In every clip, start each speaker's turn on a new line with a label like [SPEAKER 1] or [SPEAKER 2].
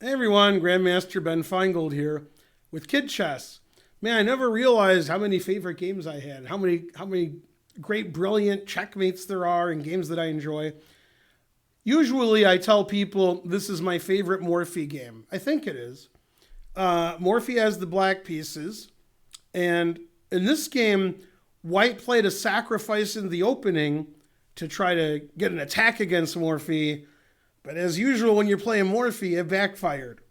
[SPEAKER 1] Hey everyone, Grandmaster Ben Finegold here with Kid Chess. Man, I never realized how many favorite games I had, how many great, brilliant checkmates there are and games that I enjoy. Usually I tell people this is my favorite Morphy game. I think it is. Morphy has the black pieces, and in this game, White played a sacrifice in the opening to try to get an attack against Morphy. But as usual, when you're playing Morphy, it backfired.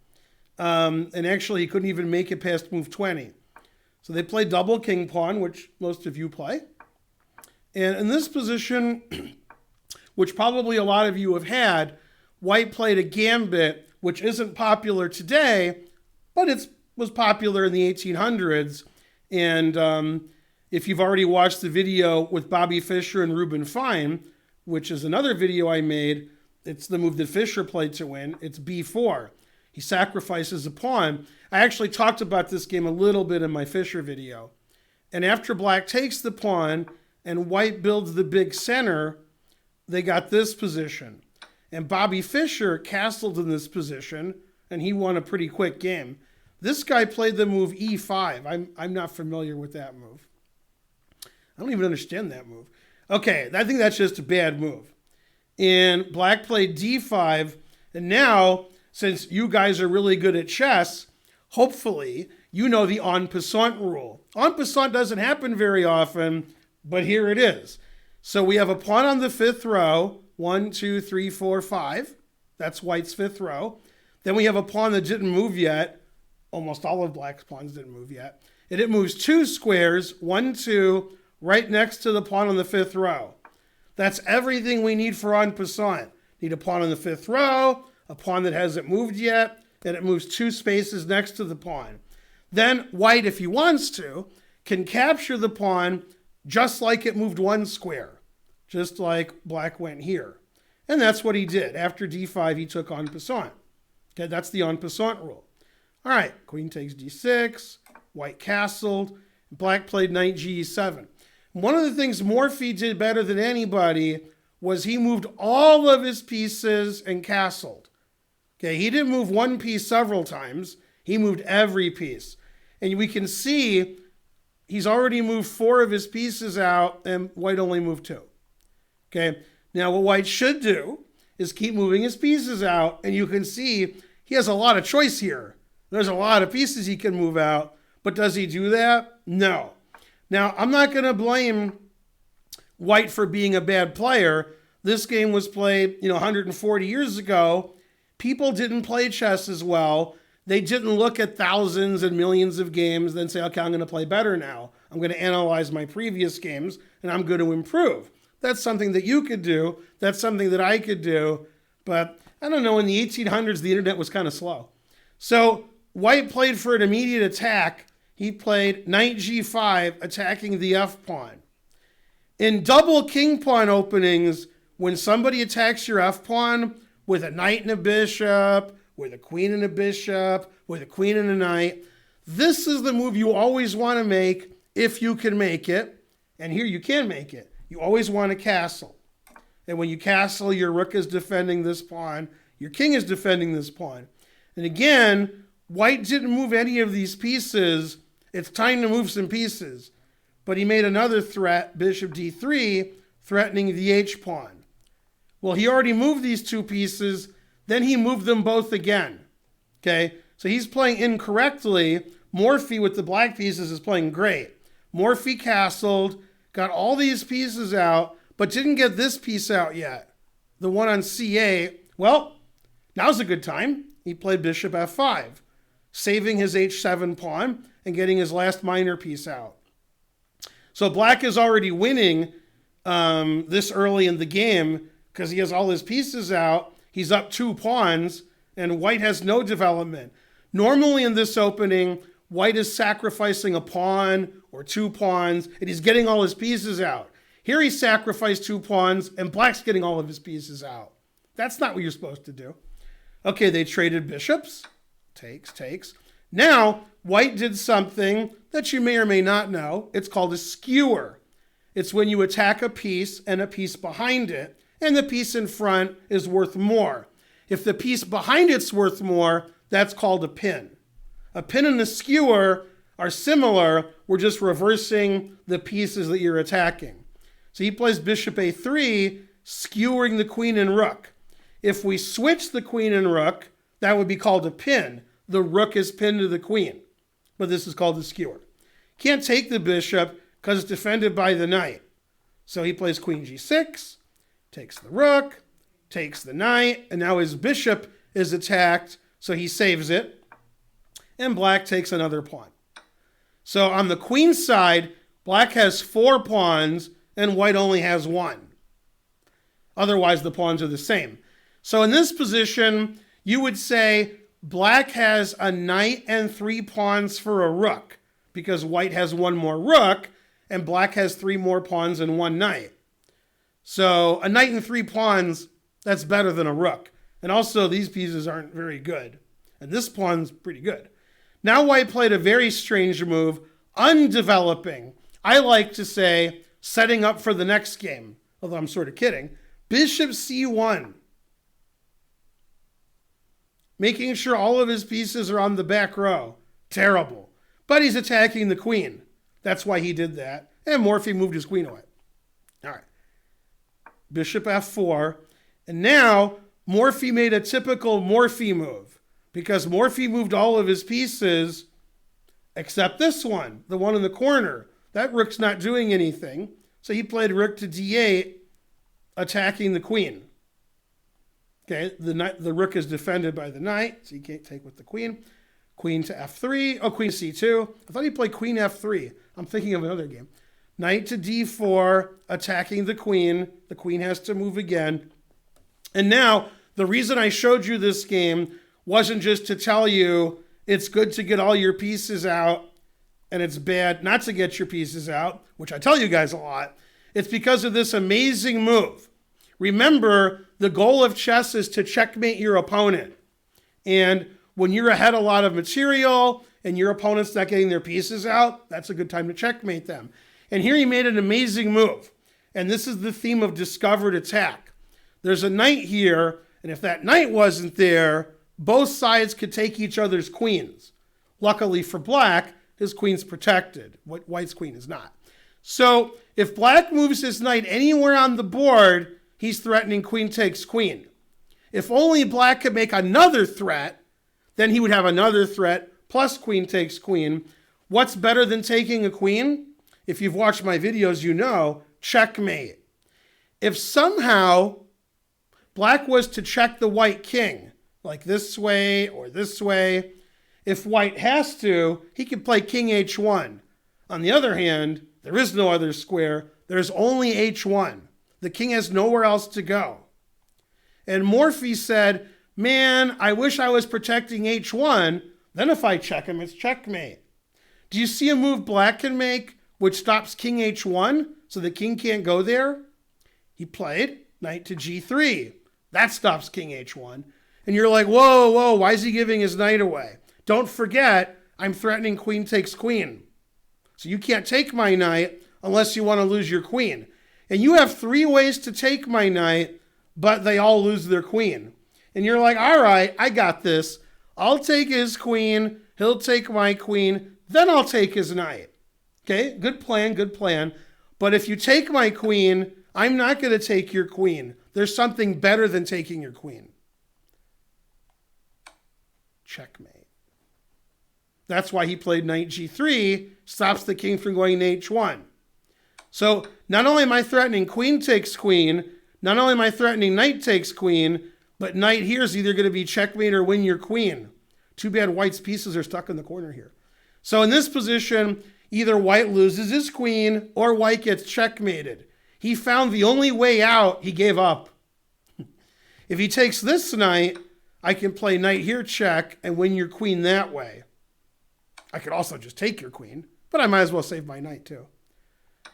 [SPEAKER 1] And actually, he couldn't even make it past move 20. So they played double king pawn, which most of you play. And in this position, which probably a lot of you have had, White played a gambit, which isn't popular today, but it was popular in the 1800s. And if you've already watched the video with Bobby Fischer and Reuben Fine, which is another video I made, it's the move that Fischer played to win. It's b4. He sacrifices a pawn. I actually talked about this game a little bit in my Fischer video. And after black takes the pawn and white builds the big center, they got this position. And Bobby Fischer castled in this position, and he won a pretty quick game. This guy played the move e5. I'm not familiar with that move. I don't even understand that move. Okay, I think that's just a bad move. And black played d5. And now, since you guys are really good at chess, hopefully you know the en passant rule. En passant doesn't happen very often, but here it is. So we have a pawn on the fifth row. 1, 2, 3, 4, 5. That's white's fifth row. Then we have a pawn that didn't move yet. Almost all of black's pawns didn't move yet. And it moves 2 squares, 1, 2, right next to the pawn on the fifth row. That's everything we need for en passant. Need a pawn on the fifth row, a pawn that hasn't moved yet, and it moves 2 spaces next to the pawn. Then white, if he wants to, can capture the pawn just like it moved 1 square, just like black went here. And that's what he did. After d5, he took en passant. Okay, that's the en passant rule. All right, queen takes d6, white castled, black played knight ge7. One of the things Morphy did better than anybody was he moved all of his pieces and castled. Okay, he didn't move one piece several times. He moved every piece. And we can see he's already moved 4 of his pieces out and white only moved 2. Okay, now what white should do is keep moving his pieces out, and you can see he has a lot of choice here. There's a lot of pieces he can move out, but does he do that? No. Now, I'm not going to blame white for being a bad player. This game was played, 140 years ago. People didn't play chess as well. They didn't look at thousands and millions of games, then say, okay, I'm going to play better now. I'm going to analyze my previous games, and I'm going to improve. That's something that you could do. That's something that I could do. But I don't know, in the 1800s, the internet was kind of slow. So white played for an immediate attack. He played knight g5, attacking the f-pawn. In double king pawn openings, when somebody attacks your f-pawn with a knight and a bishop, with a queen and a bishop, with a queen and a knight, this is the move you always want to make if you can make it. And here you can make it. You always want to castle. And when you castle, your rook is defending this pawn. Your king is defending this pawn. And again, white didn't move any of these pieces. It's time to move some pieces. But he made another threat, bishop d3, threatening the h-pawn. Well, he already moved these 2 pieces. Then he moved them both again. Okay, so he's playing incorrectly. Morphy with the black pieces is playing great. Morphy castled, got all these pieces out, but didn't get this piece out yet. The one on c8. Well, now's a good time. He played bishop f5, saving his h7 pawn and getting his last minor piece out. So black is already winning this early in the game because he has all his pieces out. He's up 2 pawns, and white has no development. Normally in this opening, white is sacrificing a pawn or 2 pawns, and he's getting all his pieces out. Here he sacrificed 2 pawns, and black's getting all of his pieces out. That's not what you're supposed to do. Okay, they traded bishops. Takes. Now, white did something that you may or may not know. It's called a skewer. It's when you attack a piece and a piece behind it, and the piece in front is worth more. If the piece behind it's worth more, That's called a pin. A pin and a skewer are similar. We're just reversing the pieces that you're attacking. So he plays bishop a3, skewering the queen and rook. If we switch the queen and rook, that would be called a pin. The rook is pinned to the queen, but this is called a skewer. Can't take the bishop because it's defended by the knight. So he plays queen g6, takes the rook, takes the knight, and now his bishop is attacked, so he saves it, and black takes another pawn. So on the queen side, black has 4 pawns, and white only has 1. Otherwise, the pawns are the same. So in this position, you would say black has a knight and 3 pawns for a rook, because white has 1 more rook, and black has 3 more pawns and 1 knight. So a knight and 3 pawns, that's better than a rook. And also, these pieces aren't very good. And this pawn's pretty good. Now white played a very strange move, undeveloping. I like to say, setting up for the next game, although I'm sort of kidding. Bishop c1. Making sure all of his pieces are on the back row. Terrible. But he's attacking the queen. That's why he did that. And Morphy moved his queen away. All right. Bishop f4. And now Morphy made a typical Morphy move, because Morphy moved all of his pieces except this one, the one in the corner. That rook's not doing anything. So he played rook to d8, attacking the queen. Okay, the rook is defended by the knight, so you can't take with the queen. Queen to f3. Oh, queen c2. I thought he played queen f3. I'm thinking of another game. Knight to d4, attacking the queen. The queen has to move again. And now, the reason I showed you this game wasn't just to tell you it's good to get all your pieces out and it's bad not to get your pieces out, which I tell you guys a lot. It's because of this amazing move. Remember, the goal of chess is to checkmate your opponent. And when you're ahead a lot of material and your opponent's not getting their pieces out, that's a good time to checkmate them. And here he made an amazing move. And this is the theme of discovered attack. There's a knight here, and if that knight wasn't there, both sides could take each other's queens. Luckily for black, his queen's protected. White's queen is not. So if black moves his knight anywhere on the board, he's threatening queen takes queen. If only black could make another threat, then he would have another threat plus queen takes queen. What's better than taking a queen? If you've watched my videos, you know, checkmate. If somehow black was to check the white king, like this way or this way, if white has to, he could play king h1. On the other hand, there is no other square. There's only h1. The king has nowhere else to go. And Morphy said, man, I wish I was protecting h1. Then if I check him, it's checkmate. Do you see a move black can make which stops king h1 so the king can't go there? He played knight to g3. That stops king h1. And you're like, whoa, why is he giving his knight away? Don't forget, I'm threatening queen takes queen. So you can't take my knight unless you want to lose your queen. And you have 3 ways to take my knight, but they all lose their queen. And you're like, all right, I got this. I'll take his queen, he'll take my queen, then I'll take his knight. Okay, good plan, good plan. But if you take my queen, I'm not going to take your queen. There's something better than taking your queen. Checkmate. That's why he played knight g3, stops the king from going to h1. So not only am I threatening queen takes queen, not only am I threatening knight takes queen, but knight here is either going to be checkmate or win your queen. Too bad white's pieces are stuck in the corner here. So in this position, either white loses his queen or white gets checkmated. He found the only way out, he gave up. If he takes this knight, I can play knight here check and win your queen that way. I could also just take your queen, but I might as well save my knight too.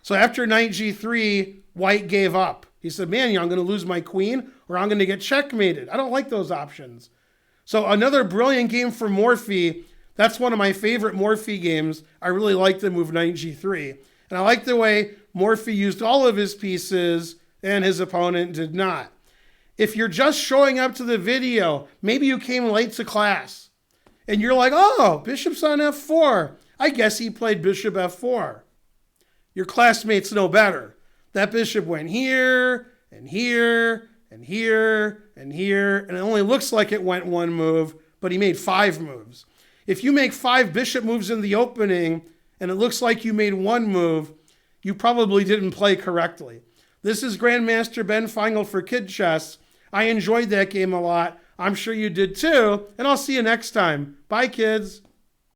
[SPEAKER 1] So after knight g3, white gave up. He said, man, I'm going to lose my queen or I'm going to get checkmated. I don't like those options. So another brilliant game for Morphy. That's one of my favorite Morphy games. I really like the move knight g3. And I like the way Morphy used all of his pieces and his opponent did not. If you're just showing up to the video, maybe you came late to class. And you're like, oh, bishop's on f4. I guess he played bishop f4. Your classmates know better. That bishop went here, and here, and here, and here, and it only looks like it went one move, but he made 5 moves. If you make 5 bishop moves in the opening, and it looks like you made 1 move, you probably didn't play correctly. This is Grandmaster Ben Finegold for Kid Chess. I enjoyed that game a lot. I'm sure you did too, and I'll see you next time. Bye, kids.